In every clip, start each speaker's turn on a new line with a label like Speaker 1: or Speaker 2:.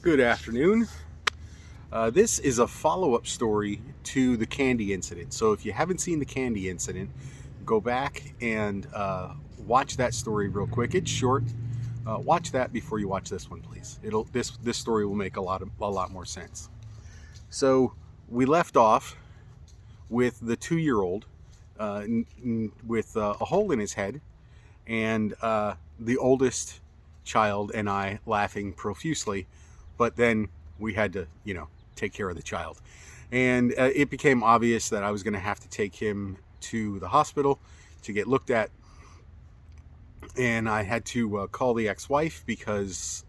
Speaker 1: Good afternoon. This is a follow-up story to the candy incident. So if you haven't seen the candy incident, go back and watch that story real quick. It's short. Watch that before you watch this one, please. This story will make a lot more sense. So we left off with the 2-year-old with a hole in his head, and the oldest child and I laughing profusely. But then we had to, take care of the child. And it became obvious that I was going to have to take him to the hospital to get looked at. And I had to call the ex-wife because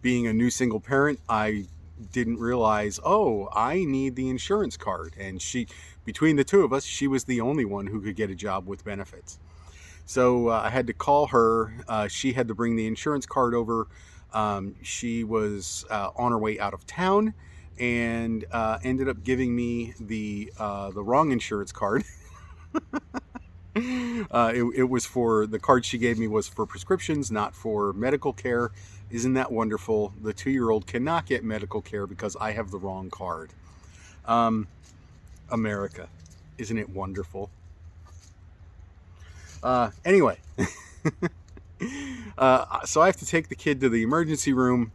Speaker 1: being a new single parent, I didn't realize, I need the insurance card. And between the two of us, she was the only one who could get a job with benefits. So I had to call her. She had to bring the insurance card over. She was on her way out of town and ended up giving me the wrong insurance card. It was the card she gave me was for prescriptions, not for medical care. Isn't that wonderful? The 2-year-old cannot get medical care because I have the wrong card. America, isn't it wonderful? Anyway. So I have to take the kid to the emergency room.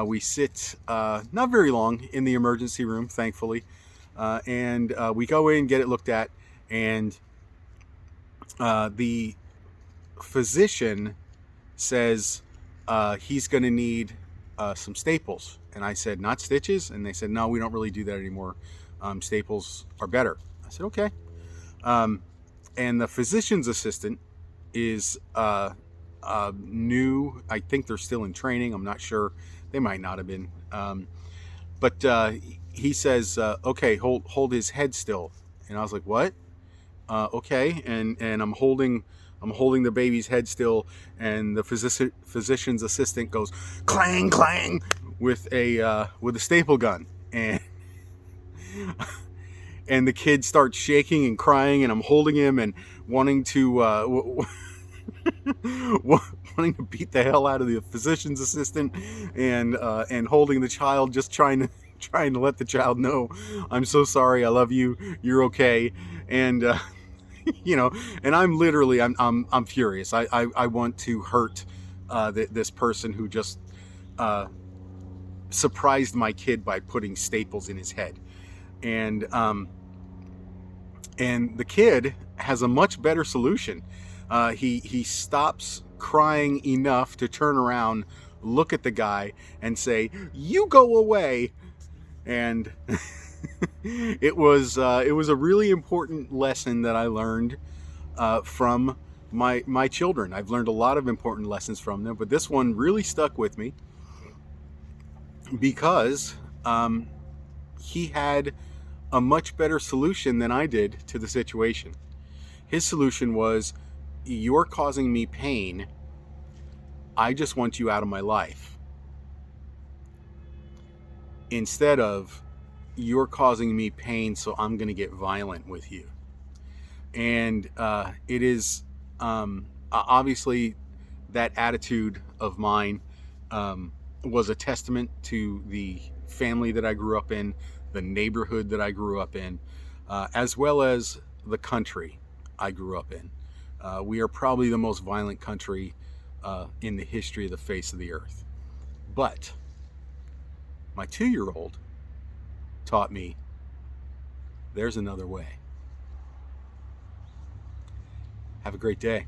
Speaker 1: We sit not very long in the emergency room, thankfully. And we go in, get it looked at, and the physician says he's going to need some staples. And I said, not stitches? And they said, no, we don't really do that anymore. Staples are better. I said, okay. And the physician's assistant is new. I think they're still in training. I'm not sure. They might not have been. But he says, okay, hold his head still. And I was like, what? Okay. And I'm holding the baby's head still. And the physician's assistant goes clang, clang with a staple gun. And the kid starts shaking and crying, and I'm holding him and wanting to wanting to beat the hell out of the physician's assistant, and holding the child, just trying to let the child know, I'm so sorry, I love you, you're okay, and and I'm furious. I want to hurt this person who just surprised my kid by putting staples in his head. And the kid has a much better solution. He stops crying enough to turn around, look at the guy, and say, "You go away." And it was a really important lesson that I learned from my children. I've learned a lot of important lessons from them, but this one really stuck with me because he had a much better solution than I did to the situation. His solution was, you're causing me pain. I just want you out of my life. Instead of, you're causing me pain, so I'm going to get violent with you. And it is obviously that attitude of mine was a testament to the family that I grew up in, the neighborhood that I grew up in, as well as the country I grew up in. We are probably the most violent country in the history of the face of the earth. But my 2-year-old taught me there's another way. Have a great day.